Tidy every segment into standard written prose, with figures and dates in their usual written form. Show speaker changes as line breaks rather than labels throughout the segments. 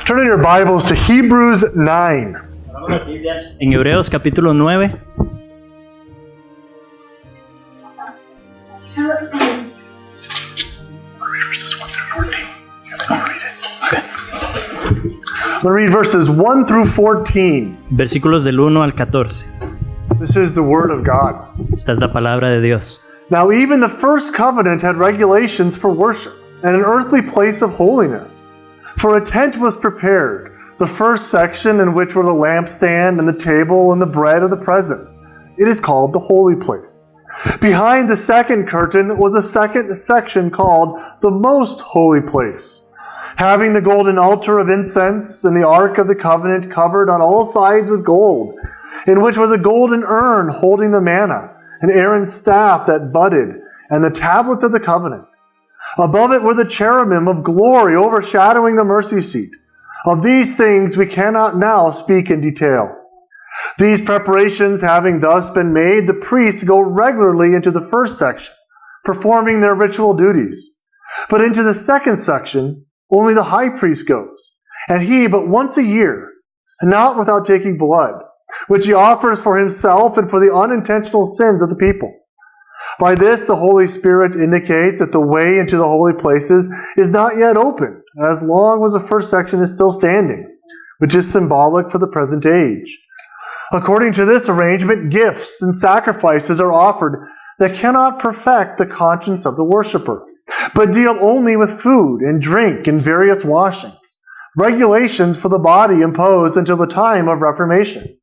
Turn in your Bibles to Hebrews 9.
Abramos las Biblias en Hebreos capítulo 9.
I'm going to read verses 1 through 14.
Versículos del 1 al 14.
This is the Word of God.
Esta es la palabra de Dios.
Now even the first covenant had regulations for worship and an earthly place of holiness. For a tent was prepared, the first section in which were the lampstand and the table and the bread of the presence. It is called the holy place. Behind the second curtain was a second section called the most holy place, having the golden altar of incense and the ark of the covenant covered on all sides with gold, in which was a golden urn holding the manna, and Aaron's staff that budded, and the tablets of the covenant. Above it were the cherubim of glory overshadowing the mercy seat. Of these things we cannot now speak in detail. These preparations having thus been made, the priests go regularly into the first section, performing their ritual duties. But into the second section, only the high priest goes, and he but once a year, and not without taking blood, which he offers for himself and for the unintentional sins of the people. By this, the Holy Spirit indicates that the way into the holy places is not yet open, as long as the first section is still standing, which is symbolic for the present age. According to this arrangement, gifts and sacrifices are offered that cannot perfect the conscience of the worshiper, but deal only with food and drink and various washings, regulations for the body imposed until the time of Reformation.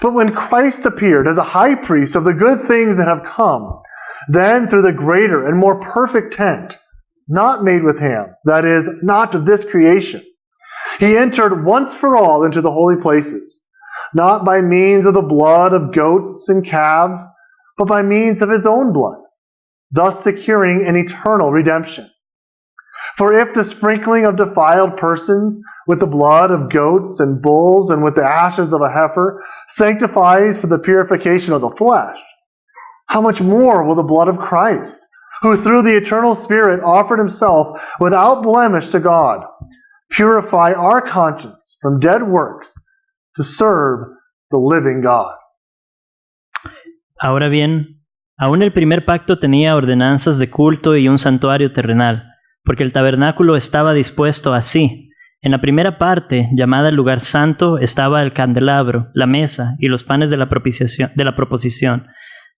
But when Christ appeared as a high priest of the good things that have come, then through the greater and more perfect tent, not made with hands, that is, not of this creation, he entered once for all into the holy places, not by means of the blood of goats and calves, but by means of his own blood, thus securing an eternal redemption. For if the sprinkling of defiled persons with the blood of goats and bulls and with the ashes of a heifer sanctifies for the purification of the flesh, how much more will the blood of Christ, who through the eternal Spirit offered himself without blemish to God, purify our conscience from dead works to serve the living God?
Ahora bien, aún el primer pacto tenía ordenanzas de culto y un santuario terrenal, porque el tabernáculo estaba dispuesto así. En la primera parte, llamada el lugar santo, estaba el candelabro, la mesa y los panes de la proposición.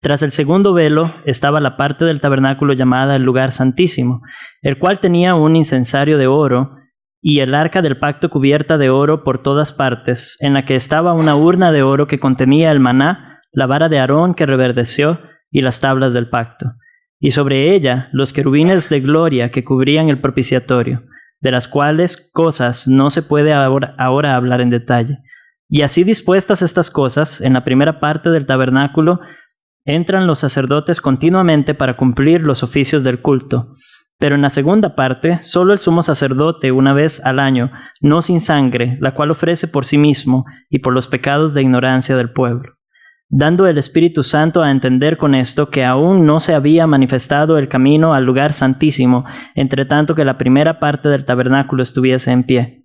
Tras el segundo velo estaba la parte del tabernáculo llamada el lugar santísimo, el cual tenía un incensario de oro y el arca del pacto cubierta de oro por todas partes, en la que estaba una urna de oro que contenía el maná, la vara de Aarón que reverdeció y las tablas del pacto. Y sobre ella los querubines de gloria que cubrían el propiciatorio, de las cuales cosas no se puede ahora hablar en detalle. Y así dispuestas estas cosas, en la primera parte del tabernáculo, entran los sacerdotes continuamente para cumplir los oficios del culto. Pero en la segunda parte, solo el sumo sacerdote una vez al año, no sin sangre, la cual ofrece por sí mismo y por los pecados de ignorancia del pueblo, dando el Espíritu Santo a entender con esto que aún no se había manifestado el camino al lugar santísimo, entre tanto que la primera parte del tabernáculo estuviese en pie,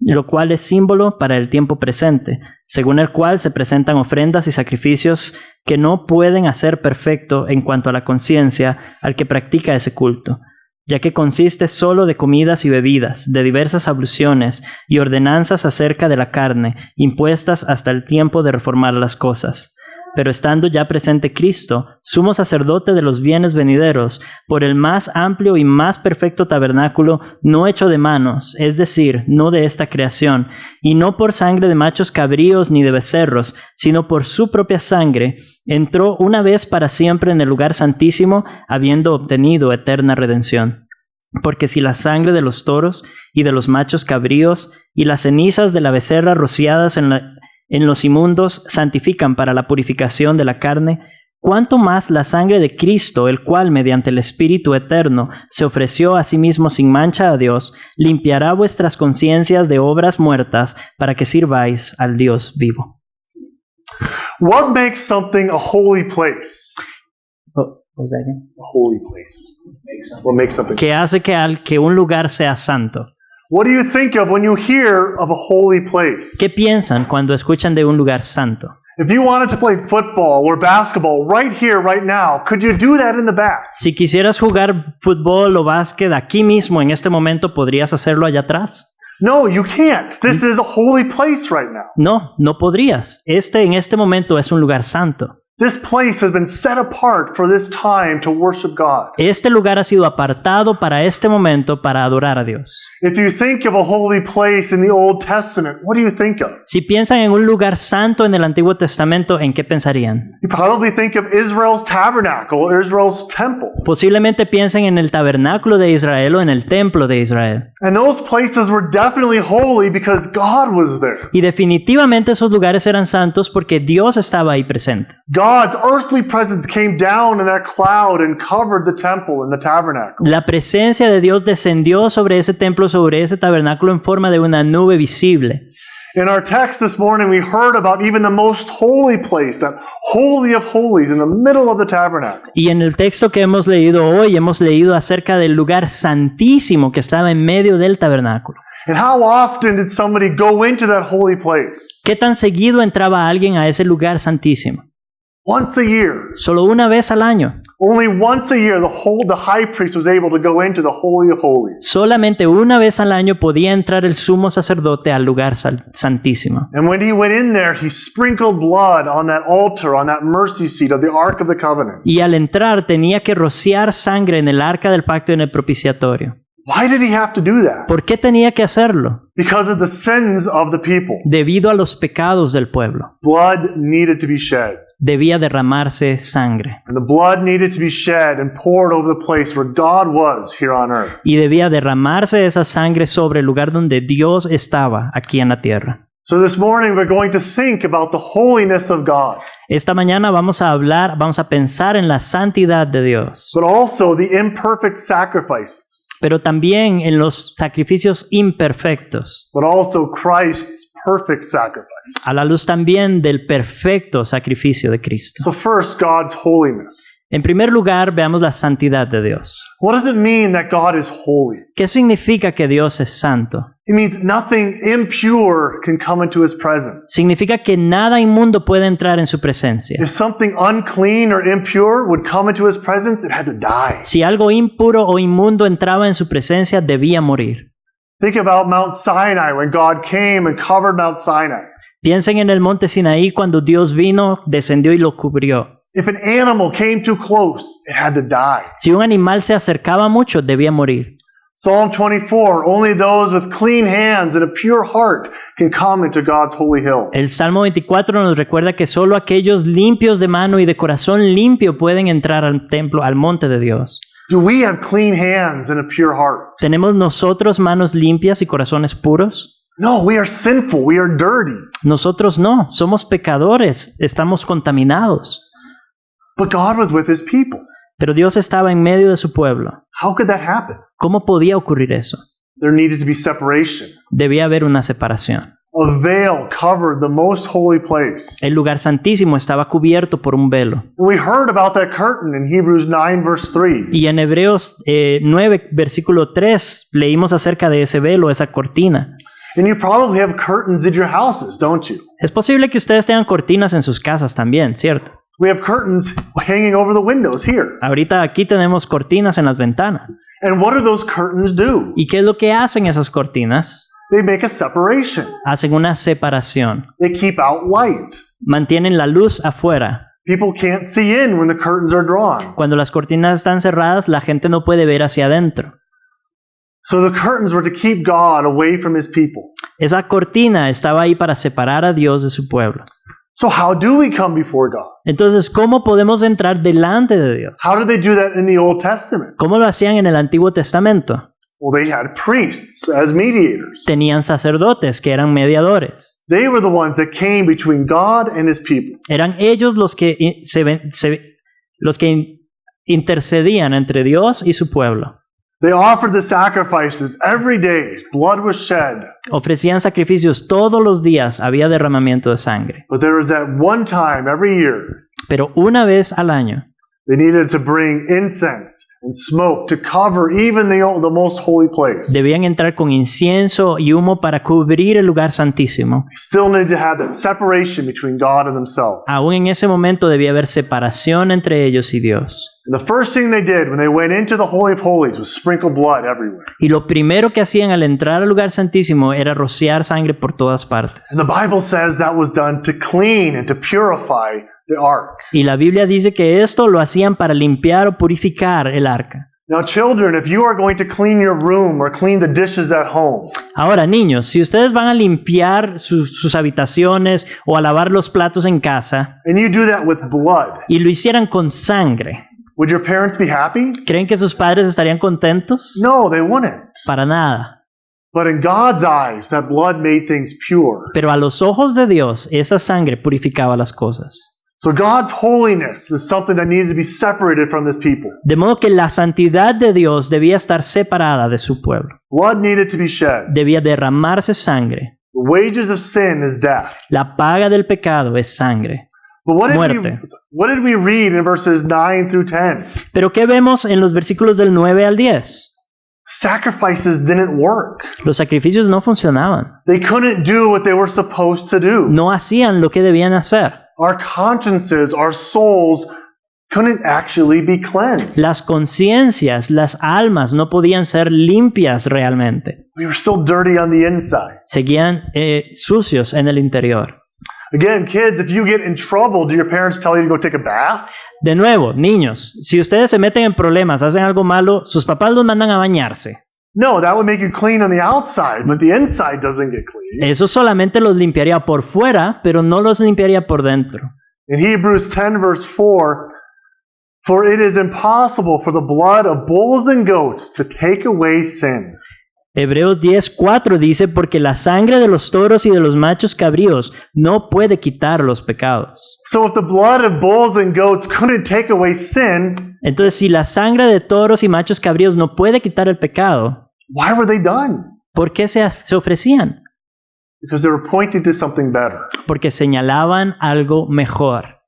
lo cual es símbolo para el tiempo presente, según el cual se presentan ofrendas y sacrificios que no pueden hacer perfecto en cuanto a la conciencia al que practica ese culto, ya que consiste solo de comidas y bebidas, de diversas abluciones y ordenanzas acerca de la carne, impuestas hasta el tiempo de reformar las cosas. Pero estando ya presente Cristo, sumo sacerdote de los bienes venideros, por el más amplio y más perfecto tabernáculo, no hecho de manos, es decir, no de esta creación, y no por sangre de machos cabríos ni de becerros, sino por su propia sangre, entró una vez para siempre en el lugar santísimo, habiendo obtenido eterna redención. Porque si la sangre de los toros y de los machos cabríos y las cenizas de la becerra rociadas en los inmundos santifican para la purificación de la carne, ¿cuánto más la sangre de Cristo, el cual mediante el Espíritu eterno se ofreció a sí mismo sin mancha a Dios, limpiará vuestras conciencias de obras muertas para que sirváis al Dios vivo?
What makes something a holy place?
What was that again?
A holy place. What makes something?
¿Qué hace que un lugar sea santo?
What do you think of when you hear of a holy place?
¿Qué piensan cuando escuchan de un lugar santo?
If you wanted to play football or basketball right here, right now, could you do that in the back?
Si quisieras jugar fútbol o básquet aquí mismo, en este momento, ¿podrías hacerlo allá atrás?
No, you can't. This is a holy place right now.
No, no podrías. En este momento es un lugar santo.
This place has been set apart for this time to worship God.
Este lugar ha sido apartado para este momento para adorar a Dios.
If you think of a holy place in the Old Testament, what do you think of?
Si piensan en un lugar santo en el Antiguo Testamento, ¿en qué pensarían?
You probably think of Israel's tabernacle, or Israel's temple.
Posiblemente piensen en el tabernáculo de Israel o en el templo de Israel.
And those places were definitely holy because God was there.
Y definitivamente esos lugares eran santos porque Dios estaba ahí presente.
God's earthly presence came down in that cloud and covered the temple and the tabernacle.
La presencia de Dios descendió sobre ese templo, sobre ese tabernáculo en forma de una nube visible.
In our text this morning, we heard about even the most holy place, that holy of holies in the middle of the tabernacle.
Y en el texto que hemos leído hoy, hemos leído acerca del lugar santísimo que estaba en medio del tabernáculo.
And how often did somebody go into that holy place?
¿Qué tan seguido entraba alguien a ese lugar santísimo?
Once a year.
Solo una vez al año.
Only once a year the high priest was able to go into the Holy of Holies.
Solamente una vez al año podía entrar el sumo sacerdote al lugar santísimo.
And when he went in there, he sprinkled blood on that altar, on that mercy seat of the Ark of the Covenant.
Y al entrar tenía que rociar sangre en el arca del pacto y en el propiciatorio.
Why did he have to do that?
¿Por qué tenía que hacerlo?
Because of the sins of the people.
Debido a los pecados del pueblo.
Blood needed to be shed.
Debía derramarse sangre.
And the blood needed to be shed and poured over the place where God was here on earth.
Y debía derramarse esa sangre sobre el lugar donde Dios estaba aquí en la tierra.
So this morning we're going to think about the holiness of God.
Esta mañana vamos a pensar en la santidad de Dios,
But also the imperfect sacrifices.
pero también en los sacrificios imperfectos,
But also Christ's perfect sacrifice.
a la luz también del perfecto sacrificio de Cristo.
So first, God's holiness.
En primer lugar, veamos la santidad de Dios.
What does it mean that God is holy?
¿Qué significa que Dios es santo?
It means nothing impure can come into his presence.
Significa que nada inmundo puede entrar en su presencia.
If something unclean or impure would come into his presence, it had to die.
Si algo impuro o inmundo entraba en su presencia, debía morir.
Think about Mount Sinai when God came and covered Mount Sinai.
Piensen en el monte Sinaí cuando Dios vino, descendió y lo cubrió.
If an animal came too close, it had to die.
Si un animal se acercaba mucho, debía morir.
Psalm 24, only those with clean hands and a pure heart can come into God's holy hill.
El Salmo 24 nos recuerda que solo aquellos limpios de mano y de corazón limpio pueden entrar al templo, al monte de Dios.
Do we have clean hands and a pure heart?
¿Tenemos nosotros manos limpias y corazones puros?
No, we are sinful. We are dirty.
Nosotros no, somos pecadores, estamos contaminados.
But God was with his people.
Pero Dios estaba en medio de su pueblo.
How could that happen?
¿Cómo podía ocurrir eso?
There needed to be separation.
Debía haber una separación.
A veil covered the most holy place.
El lugar santísimo estaba cubierto por un velo.
We heard about that curtain in Hebrews 9 verse 3.
Y en Hebreos 9, versículo 3, leímos acerca de ese velo, esa cortina.
And you probably have curtains in your houses, don't you?
Es posible que ustedes tengan cortinas en sus casas también, ¿cierto?
We have curtains hanging over the windows here.
Ahorita aquí tenemos cortinas en las ventanas.
And what do those curtains do?
¿Y qué es lo que hacen esas cortinas?
They make a separation.
Hacen una separación.
They keep out light.
Mantienen la luz afuera.
People can't see in when the curtains are drawn.
Cuando las cortinas están cerradas, la gente no puede ver hacia adentro.
So the curtains were to keep God away from his people.
Esa cortina estaba ahí para separar a Dios de su pueblo.
So how do we come before God?
Entonces, ¿cómo podemos entrar delante de Dios?
How did they do that in the Old Testament?
¿Cómo lo hacían en el Antiguo Testamento?
Well, they had priests as mediators.
Tenían sacerdotes que eran mediadores.
They were the ones that came between God and his people.
Eran ellos los que intercedían entre Dios y su pueblo.
They offered the sacrifices every day. Blood was shed.
Ofrecían sacrificios todos los días, había derramamiento de sangre.
But there was that one time every year
Pero una vez al año
they needed to bring incense and smoke to cover even the most holy place.
debían entrar con incienso y humo para cubrir el lugar santísimo.
They still needed to have that separation between God and themselves.
Aún en ese momento debía haber separación entre ellos y Dios.
And the first thing they did when they went into the Holy of Holies was sprinkle blood everywhere.
Y lo primero que hacían al entrar al lugar santísimo era rociar sangre por todas partes.
And the Bible says that was done to clean and to purify the ark.
Y la Biblia dice que esto lo hacían para limpiar o purificar el arca.
Now, children, if you are going to clean your room or clean the dishes at home,
Ahora, niños, si ustedes van a limpiar sus habitaciones o a lavar los platos en casa
and you do that with blood,
y lo hicieran con sangre,
would your parents be happy?
¿creen que sus padres estarían contentos?
No, they wouldn't.
Para nada.
But in God's eyes, that blood made things pure.
Pero a los ojos de Dios, esa sangre purificaba las cosas.
So God's holiness is something that needed to be separated from his people.
De modo que la santidad de Dios debía estar separada de su pueblo.
Blood needed to be shed.
Debía derramarse sangre.
The wages of sin is death.
La paga del pecado es sangre.
But what
Muerte.
did we read in verses 9 through 10?
Pero ¿qué vemos en los versículos del 9 al 10?
Sacrifices didn't work.
Los sacrificios no funcionaban.
They couldn't do what they were supposed to do.
No hacían lo que debían hacer.
Our consciences, our souls couldn't actually be cleansed.
Las conciencias, las almas no podían ser limpias realmente.
We were still dirty on the inside.
Seguían sucios en el interior.
Again, kids, if you get in trouble, do your parents tell you to go take a bath?
De nuevo, niños, si ustedes se meten en problemas, hacen algo malo, sus papás los mandan a bañarse.
No, that would make you clean on the outside, but the inside doesn't get clean.
Eso solamente los limpiaría por fuera, pero no los limpiaría por dentro.
In Hebrews 10 verse 4, for it is impossible for the blood of bulls and goats to take away sin.
Hebreos 10:4 dice, porque la sangre de los toros y de los machos cabríos no puede quitar los pecados.
So if the blood of bulls and goats couldn't take away sin,
Entonces, si la sangre de toros y machos cabríos no puede quitar el pecado,
why were they done?
¿por qué se ofrecían?
Because they were pointing to something better.
Porque señalaban algo mejor.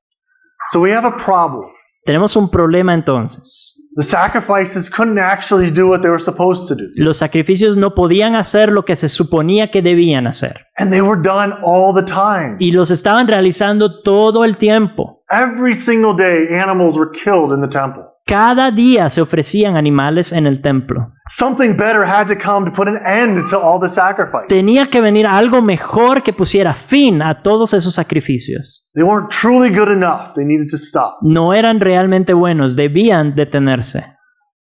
So we have a problem.
Tenemos un problema entonces.
The sacrifices couldn't actually do what they were supposed to do.
Los sacrificios no podían hacer lo que se suponía que debían hacer.
And they were done all the time.
Y los estaban realizando todo el tiempo.
Every single day, animals were killed in the temple.
Cada día se ofrecían animales en el templo.
Something better had to come to put an end to all the sacrifice.
Tenía que venir algo mejor que pusiera fin a todos esos sacrificios.
They weren't truly good enough. They needed to stop.
No eran realmente buenos, debían detenerse.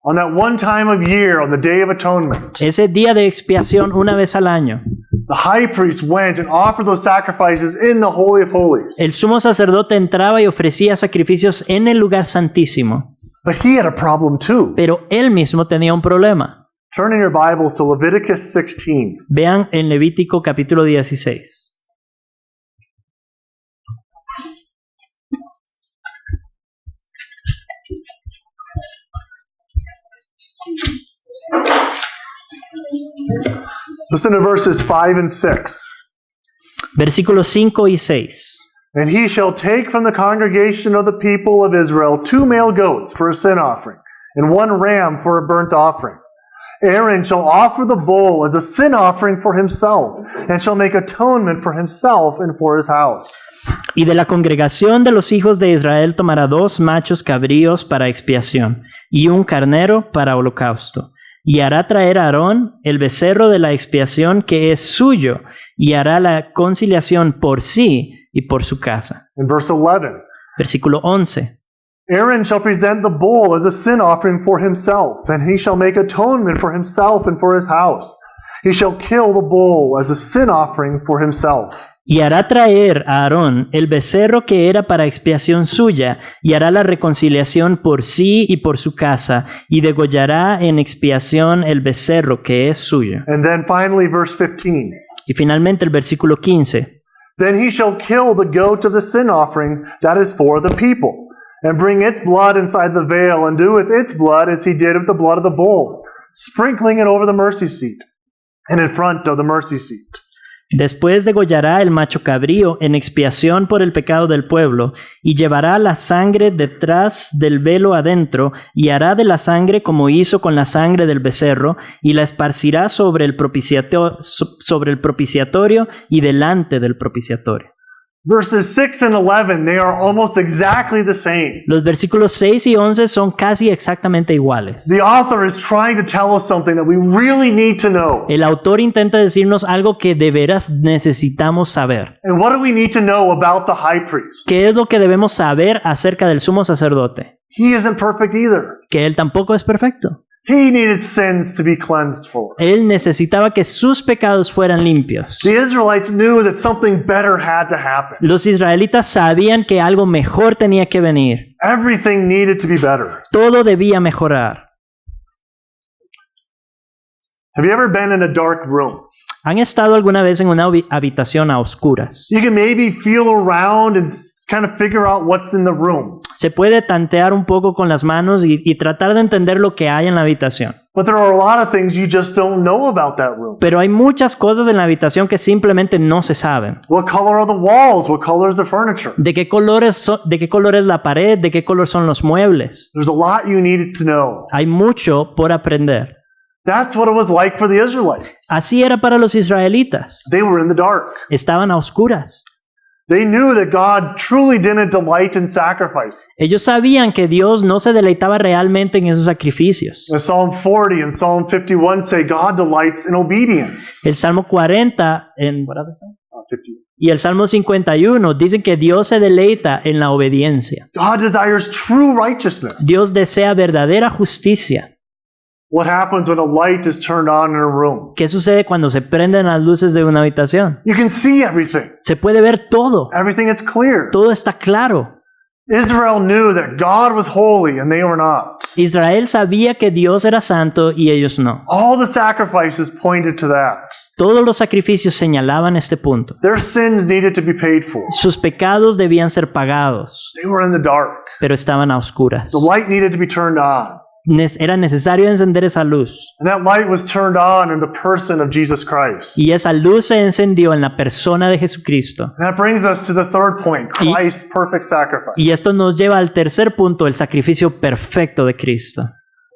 On that one time of year, on the Day of Atonement,
Ese día de expiación una vez al año,
the high priest went and offered those sacrifices in the Holy of Holies.
el sumo sacerdote entraba y ofrecía sacrificios en el lugar santísimo.
But he had a problem too.
Pero él mismo tenía un problema.
Turn in your Bibles to Leviticus 16.
Vean en Levítico capítulo 16.
Listen to verses 5 and 6.
Versículos 5 y 6.
And he shall take from the congregation of the people of Israel 2 male goats for a sin offering, and 1 ram for a burnt offering. Aaron shall offer the bull as a sin offering for himself, and shall make atonement for himself and for his house.
Y de la congregación de los hijos de Israel tomará 2 machos cabríos para expiación, y 1 carnero para holocausto. Y hará traer a Aarón el becerro de la expiación que es suyo, y hará la conciliación por sí y por su casa.
In verse 11,
Versículo 11.
Aaron shall present the bull as a sin offering for himself, and he shall make atonement for himself and for his house. He shall kill the bull as a sin offering for himself.
Y hará traer a Aarón el becerro que era para expiación suya, y hará la reconciliación por sí y por su casa, y degollará en expiación el becerro que es suyo.
And then finally, verse 15.
Y finalmente el versículo 15.
Then he shall kill the goat of the sin offering that is for the people, and bring its blood inside the veil, and do with its blood as he did with the blood of the bull, sprinkling it over the mercy seat, and in front of the mercy seat.
Después degollará el macho cabrío en expiación por el pecado del pueblo, y llevará la sangre detrás del velo adentro, y hará de la sangre como hizo con la sangre del becerro, y la esparcirá sobre el propiciatorio y delante del propiciatorio.
Verses 6 and 11, they are almost exactly the same.
Los versículos 6 y 11 son casi exactamente iguales.
The author is trying to tell us something that we really need to know.
El autor intenta decirnos algo que de veras necesitamos saber.
And what do we need to know about the high priest?
¿Qué es lo que debemos saber acerca del sumo sacerdote?
He isn't perfect either.
Que él tampoco es perfecto.
He needed sins to be cleansed for.
Él necesitaba que sus pecados fueran limpios.
The Israelites knew that something better had to happen.
Los israelitas sabían que algo mejor tenía que venir.
Everything needed to be better.
Todo debía mejorar.
Have you ever been in a dark room?
¿Han estado alguna vez en una habitación a oscuras?
You can maybe feel around and kind of figure out what's in the room.
Se puede tantear un poco con las manos y tratar de entender lo que hay en la habitación.
But there are a lot of things you just don't know about that room.
Pero hay muchas cosas en la habitación que simplemente no se saben.
What color are the walls? What color is the furniture?
¿De qué color es la pared? ¿De qué color son los muebles?
There's a lot you needed to know.
Hay mucho por aprender.
That's what it was like for the Israelites.
Así era para los israelitas.
They were in the dark.
Estaban a oscuras.
They knew that God truly didn't delight in sacrifices.
Ellos sabían que Dios no se deleitaba realmente en esos sacrificios.
Psalm 40 and Psalm 51 say God delights in obedience.
El Salmo 40
51.
y el Salmo 51 dicen que Dios se deleita en la obediencia.
God desires true righteousness.
Dios desea verdadera justicia.
What happens when a light is turned on in a room?
¿Qué sucede cuando se prenden las luces de una habitación?
You can see everything.
Se puede ver todo.
Everything is clear.
Todo está claro.
Israel knew that God was holy and they were not.
Israel sabía que Dios era santo y ellos no.
All the sacrifices pointed to that.
Todos los sacrificios señalaban este punto.
Their sins needed to be paid for.
Sus pecados debían ser pagados,
They were in the dark.
pero estaban a oscuras.
The light needed to be turned on.
Era necesario encender esa luz.
And that light was turned on in the person of Jesus Christ.
Y esa luz se encendió en la persona de Jesucristo.
And that brings us to the third point, Christ's perfect sacrifice.
Y esto nos lleva al tercer punto, el sacrificio perfecto de Cristo.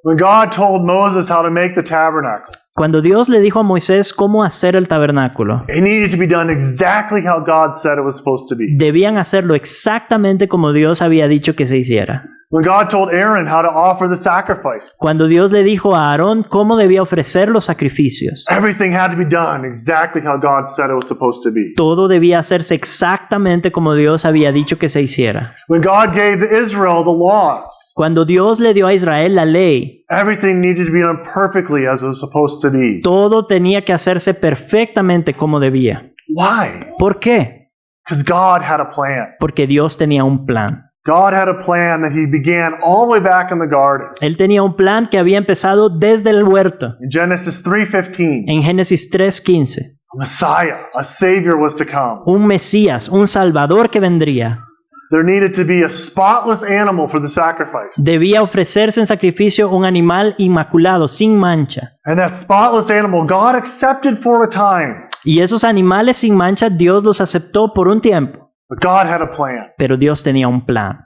When God told Moses how to make the tabernacle,
Cuando Dios le dijo a Moisés cómo hacer el tabernáculo,
it needed to be done exactly how God said it was supposed to be.
debían hacerlo exactamente como Dios había dicho que se hiciera.
When God told Aaron how to offer the sacrifice,
Cuando Dios le dijo a Aarón cómo debía ofrecer los sacrificios,
everything had to be done exactly how God said it was supposed to be.
todo debía hacerse exactamente como Dios había dicho que se hiciera.
When God gave Israel the laws,
Cuando Dios le dio a Israel la ley,
everything needed to be done perfectly as it was supposed to be.
todo tenía que hacerse perfectamente como debía.
Why?
¿Por qué?
Because God had a plan.
Porque Dios tenía un plan.
God had a plan that he began all the way back in the garden.
Él tenía un plan que había empezado desde el huerto.
In Genesis 3:15,
En Génesis 3:15,
a Messiah, a Savior was to come.
un Mesías, un Salvador que vendría.
There needed to be a spotless animal for the sacrifice.
Debía ofrecerse en sacrificio un animal inmaculado, sin mancha.
And that spotless animal God accepted for a time.
Y esos animales sin mancha Dios los aceptó por un tiempo.
But God had a plan.
Pero Dios tenía un plan.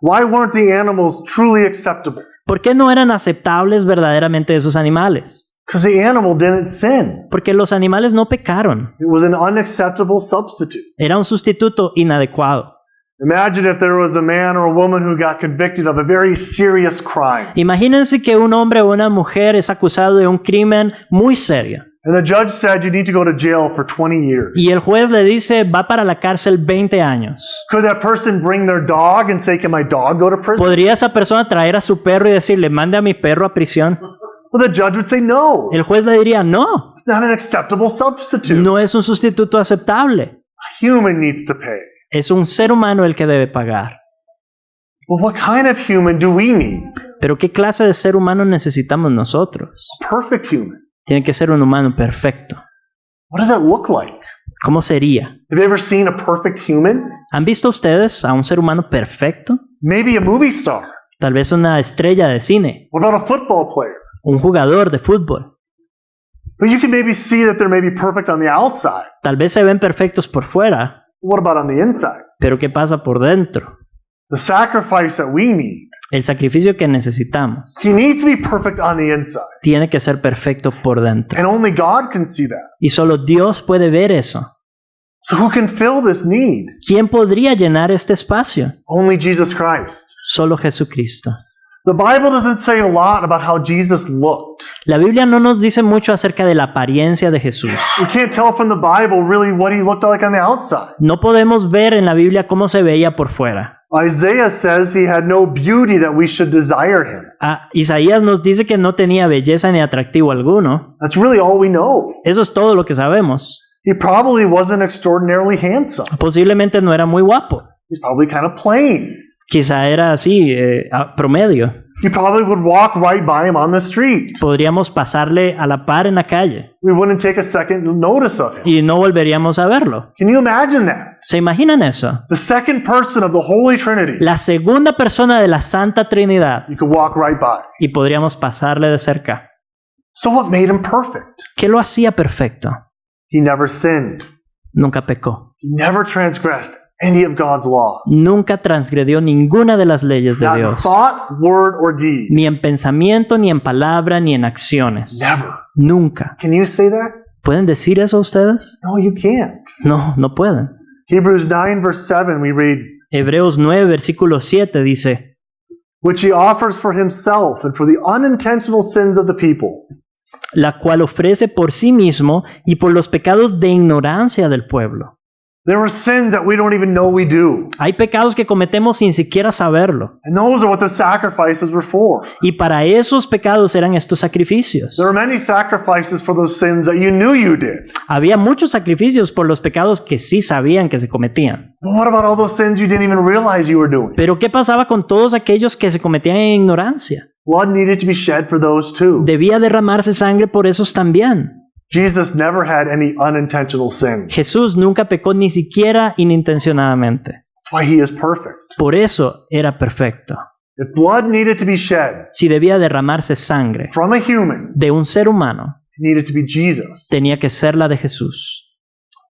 Why weren't the animals truly acceptable?
¿Por qué no eran aceptables verdaderamente esos animales?
Because the animal didn't sin.
Porque los animales no pecaron.
It was an unacceptable substitute.
Era un sustituto inadecuado.
Imagine if there was a man or a woman who got convicted of a very serious crime.
Imagínense que un hombre o una mujer es acusado de un crimen muy serio.
And the judge said you need to go to jail for 20 years.
Y el juez le dice, va para la cárcel 20 años.
Could that person bring their dog and say, can my dog go to prison?
¿Podría esa persona traer a su perro y decirle, mande a mi perro a prisión?
Well, the judge would say no.
El juez le diría, no,
It's not an acceptable substitute.
no es un sustituto aceptable.
A human needs to pay.
Es un ser humano el que debe pagar.
Well, what kind of human do we need?
Pero ¿qué clase de ser humano necesitamos nosotros?
A perfect human.
Tiene que ser un humano perfecto.
What does that look like?
¿Cómo sería?
Have you ever seen a perfect human?
¿Han visto ustedes a un ser humano perfecto?
Maybe a movie star.
Tal vez una estrella de cine,
What about a football player?
un jugador de fútbol.
But you can maybe see that they're maybe perfect on the outside.
Tal vez se ven perfectos por fuera,
What about on the inside?
pero ¿qué pasa por dentro?
The sacrifice that we need.
El sacrificio que necesitamos
He needs to be perfect on the inside.
tiene que ser perfecto por dentro.
And only God can see that.
Y solo Dios puede ver eso.
So who can fill this need?
¿Quién podría llenar este espacio?
Only Jesus Christ.
Solo Jesucristo.
The Bible doesn't say a lot about how Jesus looked.
La Biblia no nos dice mucho acerca de la apariencia de Jesús.
We can't tell from the Bible really what he looked like on the outside.
No podemos ver en la Biblia cómo se veía por fuera.
Isaiah says he had no beauty that we should desire him.
Isaías nos dice que no tenía belleza ni atractivo alguno.
That's really all we know.
Eso es todo lo que sabemos.
He probably wasn't extraordinarily handsome.
Posiblemente no era muy guapo.
He's probably kind of plain.
Quizá era así, promedio.
You probably would walk right by him on the street.
Podríamos pasarle a la par en la calle
We wouldn't take a second notice of him.
y no volveríamos a verlo.
Can you imagine that?
¿Se imaginan eso?
The second person of the Holy Trinity.
La segunda persona de la Santa Trinidad
You could walk right by.
y podríamos pasarle de cerca.
So what made him perfect?
¿Qué lo hacía perfecto?
He never sinned.
Nunca pecó.
He never transgressed any of God's laws.
Nunca transgredió ninguna de las leyes de
Not in
Dios.
thought, word, or deed.
Ni en pensamiento, ni en palabra, ni en acciones.
Never.
Nunca.
Can you say that?
¿Pueden decir eso ustedes?
No, you can't.
No, no pueden.
Hebrews 9 verse 7 we read,
Hebreos 9, versículo 7 dice,
which he offers for himself and for the unintentional sins of the people.
la cual ofrece por sí mismo y por los pecados de ignorancia del pueblo.
There are sins that we don't even know we do.
Hay pecados que cometemos sin siquiera saberlo.
And those are what the sacrifices were for.
Y para esos pecados eran estos sacrificios.
There are many sacrifices for those sins that you knew you did.
Había muchos sacrificios por los pecados que sí sabían que se cometían.
But what about all those sins you didn't even realize you were doing?
Pero ¿qué pasaba con todos aquellos que se cometían en ignorancia?
Blood needed to be shed for those too.
Debía derramarse sangre por esos también.
Jesus never had any unintentional sin.
Jesús nunca pecó ni siquiera inintencionadamente.
That's why he is perfect.
Por eso era perfecto.
If blood needed to be shed
Si debía derramarse sangre
from a human,
de un ser humano,
it needed to be Jesus.
tenía que ser la de Jesús.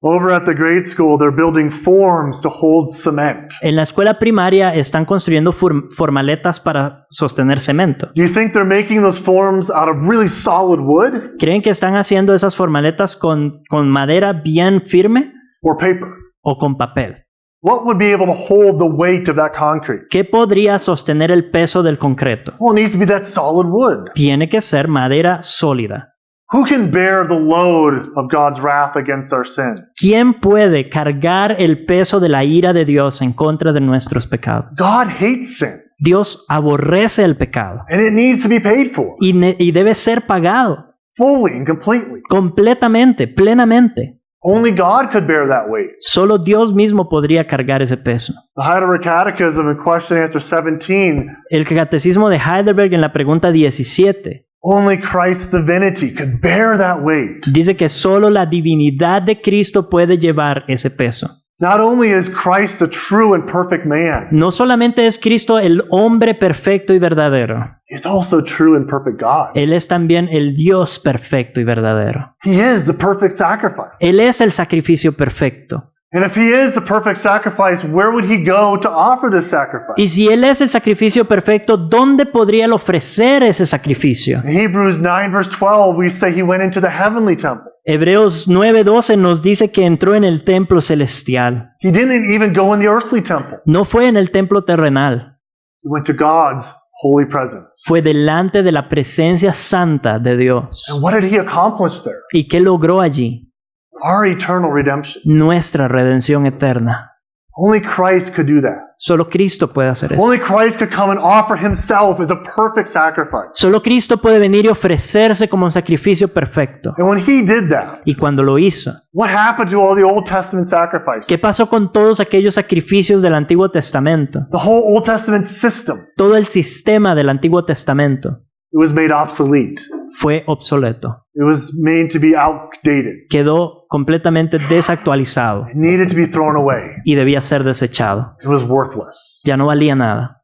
Over at the grade school, they're building forms to hold cement.
En la escuela primaria están construyendo formaletas para sostener cemento.
Do you think they're making those forms out of really solid wood
¿Creen que están haciendo esas formaletas con madera bien firme
or paper?
o con papel?
What would be able to hold the weight of that concrete?
¿Qué podría sostener el peso del concreto?
Well, it needs to be that solid wood.
Tiene que ser madera sólida.
Who can bear the load of God's wrath against our sins?
¿Quién puede cargar el peso de la ira de Dios en contra de nuestros pecados?
God hates sin,
Dios aborrece el pecado
and it needs to be paid for
y debe ser pagado
fully and completely.
completamente, plenamente.
Only God could bear that weight.
Solo Dios mismo podría cargar ese peso.
The Heidelberg Catechism in question answer 17,
El catecismo de Heidelberg en la pregunta 17
only Christ's divinity could bear that weight.
dice que solo la divinidad de Cristo puede llevar ese peso.
Not only is Christ a true and perfect man,
No solamente es Cristo el hombre perfecto y verdadero,
he's also true and perfect God.
Él es también el Dios perfecto y verdadero.
He is the perfect sacrifice.
Él es el sacrificio perfecto.
And if he is the perfect sacrifice, where would he go to offer this sacrifice?
Y si Él es el sacrificio perfecto, ¿dónde podría Él ofrecer ese sacrificio?
In Hebrews 9 verse 12, we say he went into the heavenly temple.
Hebreos 9:12 nos dice que entró en el templo celestial.
He didn't even go in the earthly temple.
No fue en el templo terrenal,
He went to God's holy presence.
fue delante de la presencia santa de Dios.
And what did he accomplish there?
¿Y qué logró allí?
Our eternal redemption.
Nuestra redención eterna.
Only Christ could do that.
Solo Cristo puede hacer eso.
Only Christ could come and offer himself as a perfect sacrifice.
Solo Cristo puede venir y ofrecerse como un sacrificio perfecto.
And when he did that,
Y cuando lo hizo,
what happened to all the Old Testament sacrifices?
¿qué pasó con todos aquellos sacrificios del Antiguo Testamento?
The whole Old Testament system,
Todo el sistema del Antiguo Testamento
it was made obsolete.
fue obsoleto.
It was made to be outdated.
Quedó completamente desactualizado
It needed to be thrown away.
y debía ser desechado.
It was worthless.
Ya no valía nada.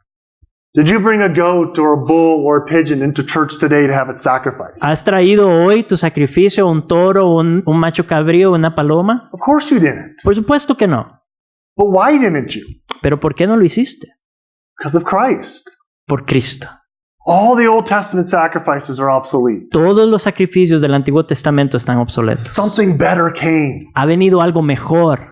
Did you bring a goat or a bull or a pigeon into church today to have it sacrificed?
¿Has traído hoy tu sacrificio, un toro, un macho cabrío, una paloma?
Of course you didn't.
Por supuesto que no.
But why didn't you?
¿Pero por qué no lo hiciste?
Because of Christ.
Por Cristo.
All the Old Testament sacrifices are obsolete.
Todos los sacrificios del Antiguo Testamento están obsoletos.
Something better came.
Ha venido algo mejor.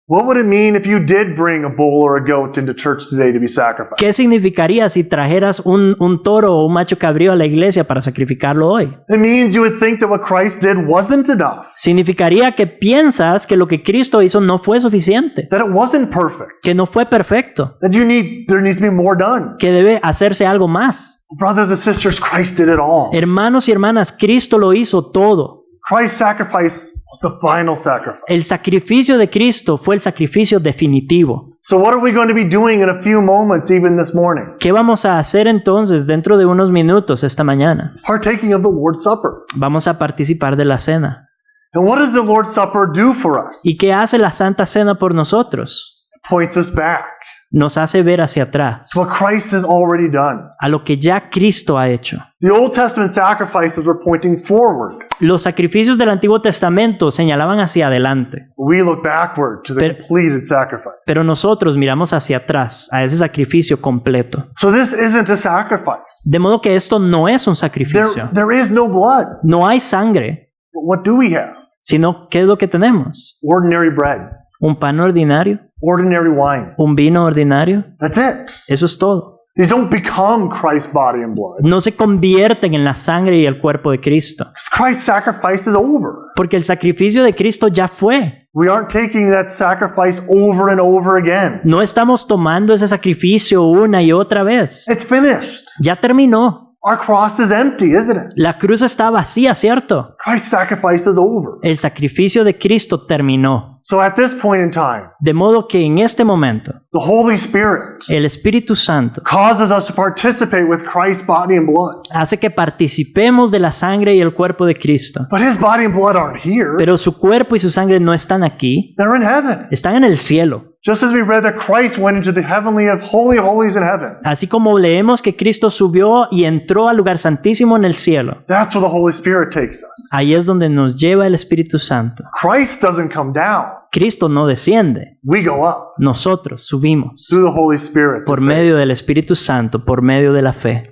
What would it mean if you did bring a bull or a goat into church today to be sacrificed?
¿Qué significaría si trajeras un toro o un macho cabrío a la iglesia para sacrificarlo hoy?
It means you would think that what Christ did wasn't enough,
Significaría que piensas que lo que Cristo hizo no fue suficiente,
that it wasn't perfect,
que no fue perfecto,
that there needs to be more done.
que debe hacerse algo más.
Brothers and sisters, Christ did it all.
Hermanos y hermanas, Cristo lo hizo todo.
Christ's sacrifice was the final sacrifice.
El sacrificio de Cristo fue el sacrificio definitivo.
So what are we going to be doing in a few moments, even this morning?
¿Qué vamos a hacer entonces dentro de unos minutos esta mañana?
Partaking of the Lord's Supper.
Vamos a participar de la cena.
And what does the Lord's Supper do for us?
¿Y qué hace la Santa Cena por nosotros?
It points us back
Nos hace ver hacia atrás,
to what Christ has already done.
a lo que ya Cristo ha hecho.
The Old Testament sacrifices were pointing forward.
Los sacrificios del Antiguo Testamento señalaban hacia adelante,
We look backward to the
Pero-
completed sacrifice.
pero nosotros miramos hacia atrás, a ese sacrificio completo.
So this isn't a sacrifice.
De modo que esto no es un sacrificio.
There is no blood.
No hay sangre,
But what do we have?
sino ¿qué es lo que tenemos?
Ordinary bread,
Un pan ordinario,
ordinary wine.
un vino ordinario,
That's it.
eso es todo.
These don't become Christ's body and blood.
No se convierten en la sangre y el cuerpo de Cristo,
Christ's sacrifice is over.
porque el sacrificio de Cristo ya fue.
We aren't taking that sacrifice over and over again.
No estamos tomando ese sacrificio una y otra vez.
It's finished.
Ya terminó.
Our cross is empty, isn't it?
La cruz está vacía, ¿cierto?
Christ's sacrifice is over.
El sacrificio de Cristo terminó.
So at this point in time,
De modo que en este momento,
the Holy Spirit
el Espíritu Santo
causes us to participate with Christ's body and blood.
hace que participemos de la sangre y el cuerpo de Cristo.
But his body and blood aren't here.
Pero su cuerpo y su sangre no están aquí,
They're in heaven.
están en el cielo.
Just as we read that Christ went into the heavenly of holy holies in heaven.
Así como leemos que Cristo subió y entró al lugar santísimo en el cielo.
That's where the Holy Spirit takes us.
Ahí es donde nos lleva el Espíritu Santo.
Christ doesn't come down.
Cristo no desciende,
We go up
nosotros subimos
through the Holy Spirit.
por medio del Espíritu Santo, por medio de la fe.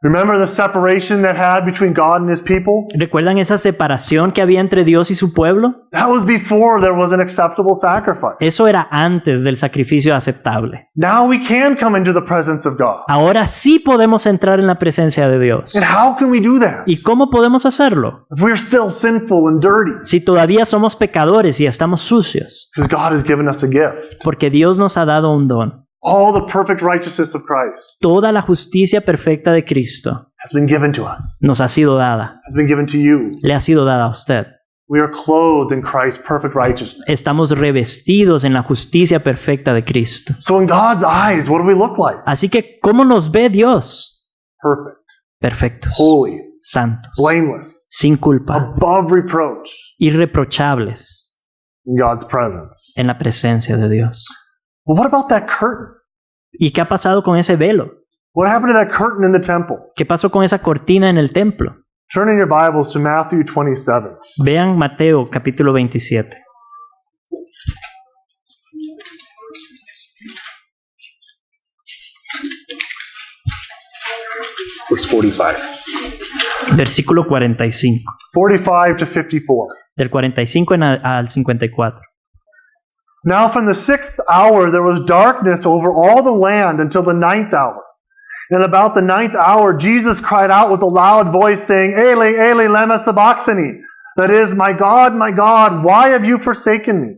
Remember the separation that had between God and his people?
¿Recuerdan esa separación que había entre Dios y su pueblo?
That was before there was an acceptable sacrifice.
Eso era antes del sacrificio aceptable.
Now we can come into the presence of God.
Ahora sí podemos entrar en la presencia de Dios.
And how can we do that?
¿Y cómo podemos hacerlo?
If we're still sinful and dirty,
Si todavía somos pecadores y estamos sucios,
because God has given us a gift.
porque Dios nos ha dado un don.
All the perfect righteousness of Christ
Toda la justicia perfecta de Cristo
has been given to us,
nos ha sido dada,
has been given to you.
le ha sido dada a usted.
We are clothed in Christ's perfect righteousness.
Estamos revestidos en la justicia perfecta de Cristo.
So in God's eyes, what do we look like?
Así que, ¿cómo nos ve Dios?
Perfect,
Perfectos,
holy,
santos,
blameless,
sin culpa,
above reproach
irreprochables
in God's presence.
en la presencia de Dios.
But what about that curtain?
¿Y qué ha pasado con ese velo?
What happened to that curtain in the temple?
¿Qué pasó con esa cortina en el templo?
Turn in your Bibles to Matthew 27.
Vean Mateo capítulo 27.
Verse 45.
Versículo 45.
45 to 54.
Del 45 al 54.
Now from the 6th hour there was darkness over all the land until the 9th hour. And about the 9th hour Jesus cried out with a loud voice, saying, Eli, Eli, lema sabachthani. That is, my God, why have you forsaken me?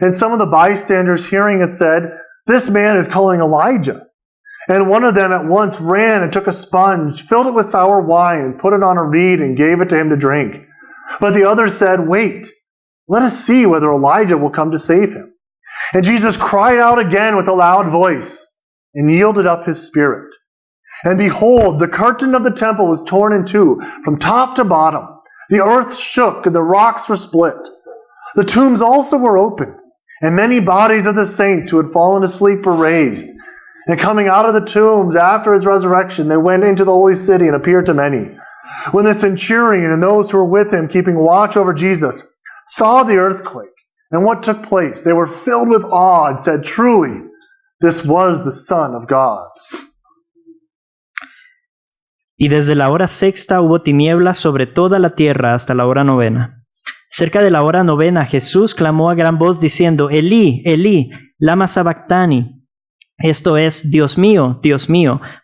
And some of the bystanders hearing it said, "This man is calling Elijah." And one of them at once ran and took a sponge, filled it with sour wine, and put it on a reed and gave it to him to drink. But the others said, "Wait, let us see whether Elijah will come to save him." And Jesus cried out again with a loud voice and yielded up his spirit. And behold, the curtain of the temple was torn in two from top to bottom. The earth shook and the rocks were split. The tombs also were opened, and many bodies of the saints who had fallen asleep were raised. And coming out of the tombs after his resurrection, they went into the holy city and appeared to many. When the centurion and those who were with him, keeping watch over Jesus, saw the earthquake and what took place, they were filled with awe and said, "Truly, this was the Son of God."
Y desde la hora sexta hubo tinieblas sobre toda la tierra hasta la hora novena. Cerca de la hora novena, Jesús clamó a gran voz diciendo, Elí, Elí, lama sabactani. Esto es, Dios mío,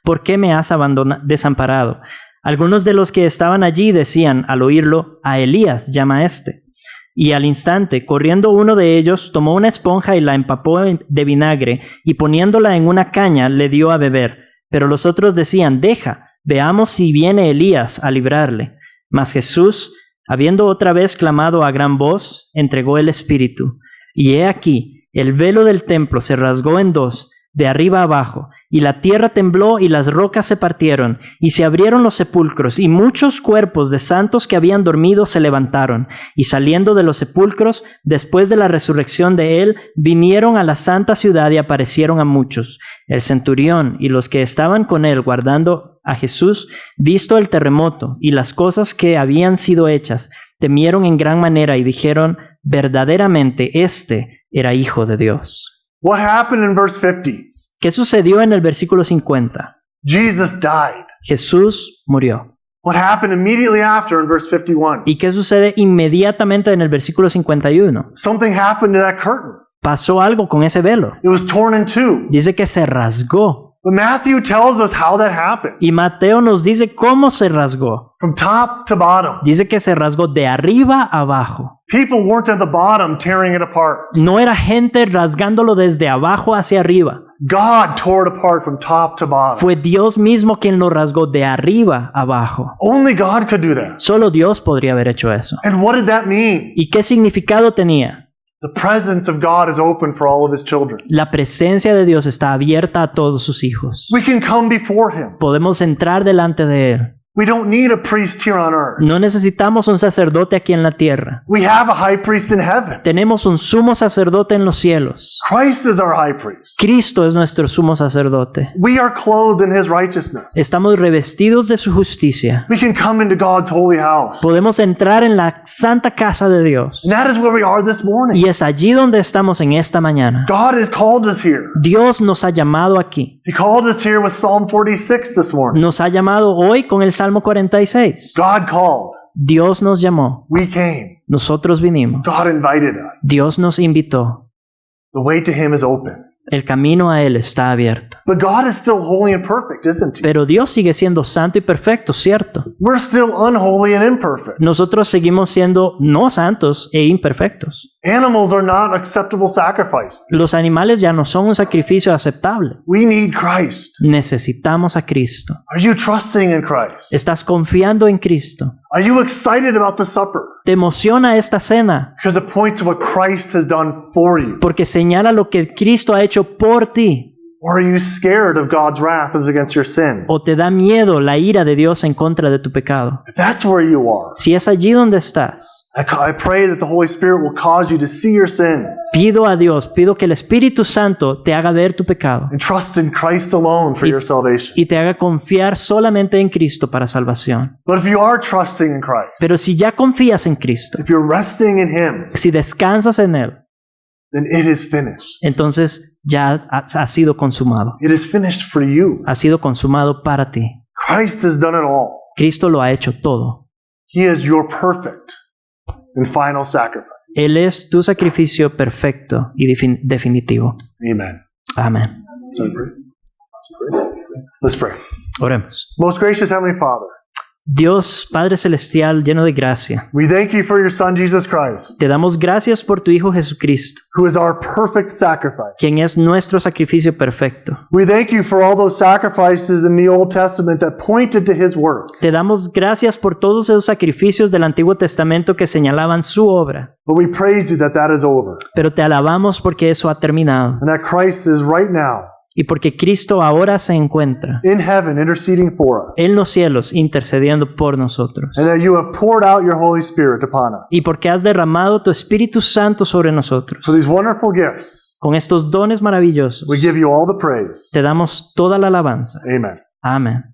¿por qué me has desamparado? Algunos de los que estaban allí decían, al oírlo, a Elías llama a este. Y al instante, corriendo uno de ellos, tomó una esponja y la empapó de vinagre, y poniéndola en una caña, le dio a beber. Pero los otros decían, deja, veamos si viene Elías a librarle. Mas Jesús, habiendo otra vez clamado a gran voz, entregó el Espíritu. Y he aquí, el velo del templo se rasgó en dos, de arriba abajo, y la tierra tembló y las rocas se partieron, y se abrieron los sepulcros, y muchos cuerpos de santos que habían dormido se levantaron, y saliendo de los sepulcros, después de la resurrección de él, vinieron a la santa ciudad y aparecieron a muchos. El centurión y los que estaban con él guardando a Jesús, visto el terremoto y las cosas que habían sido hechas, temieron en gran manera y dijeron, verdaderamente este era Hijo de Dios.
What happened in verse 50?
¿Qué sucedió en el versículo 50?
Jesus died.
Jesús murió.
What happened immediately after in verse 51?
¿Y qué sucede inmediatamente en el versículo 51?
Something happened to that curtain.
Pasó algo con ese velo.
It was torn in two.
Dice que se rasgó.
But Matthew tells us how that happened.
Y Mateo nos dice cómo se rasgó.
From top to bottom.
Dice que se rasgó de arriba a abajo.
People weren't at the bottom tearing it apart.
No era gente rasgándolo desde abajo hacia arriba.
God tore it apart from top to bottom.
Fue Dios mismo quien lo rasgó de arriba abajo.
Only God could do that.
Solo Dios podría haber hecho eso.
And what did that mean?
¿Y qué significado tenía?
The presence of God is open for all of his children.
La presencia de Dios está abierta a todos sus hijos.
We can come before him.
Podemos entrar delante de Él.
We don't need a priest here on earth.
No necesitamos un sacerdote aquí en la tierra.
We have a high priest in heaven.
Tenemos un sumo sacerdote en los cielos.
Christ is our high priest.
Cristo es nuestro sumo sacerdote.
We are clothed in his righteousness.
Estamos revestidos de su justicia.
We can come into God's holy house.
Podemos entrar en la santa casa de Dios.
And that is where we are this morning.
Y es allí donde estamos en esta mañana.
God has called us here.
Dios nos ha llamado aquí.
He called us here with Psalm 46 this morning.
Nos ha llamado hoy con el Salmo 46.
God called.
Dios nos llamó.
We came.
Nosotros vinimos.
God invited us.
Dios nos invitó.
The way to him is open.
El camino a Él está abierto.
But God is still holy and perfect, isn't he?
Pero Dios sigue siendo santo y perfecto, ¿cierto?
We're still unholy and imperfect.
Nosotros seguimos siendo no santos e imperfectos.
Animals are not acceptable sacrifices.
Los animales ya no son un sacrificio aceptable.
We need Christ.
Necesitamos a Cristo.
Are you trusting in Christ?
¿Estás confiando en Cristo?
Are you excited about the supper?
¿Te emociona esta cena?
Because it points to what Christ has done for you.
Porque señala lo que Cristo ha hecho por ti.
Or are you scared of God's wrath against your sin?
¿O te da miedo la ira de Dios en contra de tu pecado?
If that's where you are,
Si es allí donde estás,
I pray that the Holy Spirit will cause you to see your sin
pido a Dios, pido que el Espíritu Santo te haga ver tu pecado
and trust in Christ alone for your salvation.
y te haga confiar solamente en Cristo para salvación.
But if you are trusting in Christ,
Pero si ya confías en Cristo,
if you're resting in Him,
si descansas en Él,
then it is finished.
entonces ya ha sido consumado.
It is finished for you.
Ha sido consumado para ti.
Christ has done it all.
Cristo lo ha hecho todo.
He is your perfect and final sacrifice.
Él es tu sacrificio perfecto y definitivo.
Amen.
Amén.
Let's pray.
Oremos.
Most gracious Heavenly Father,
Dios Padre Celestial lleno de gracia,
we thank you for your Son, Jesus Christ,
te damos gracias por tu Hijo Jesucristo,
who is our perfect sacrifice.
quien es nuestro sacrificio perfecto.
We thank you for all those sacrifices in the Old Testament that pointed to his work.
Te damos gracias por todos esos sacrificios del Antiguo Testamento que señalaban su obra,
But we praise you that that is over
pero te alabamos porque eso ha terminado
and that Christ is right now
y porque Cristo ahora se encuentra
in heaven interceding for us,
en los cielos intercediendo por nosotros.
and that you have poured out your Holy Spirit upon us.
Y porque has derramado tu Espíritu Santo sobre nosotros.
For these wonderful gifts,
Con estos dones maravillosos,
we give you all the praise.
te damos toda la alabanza.
Amen.
Amén.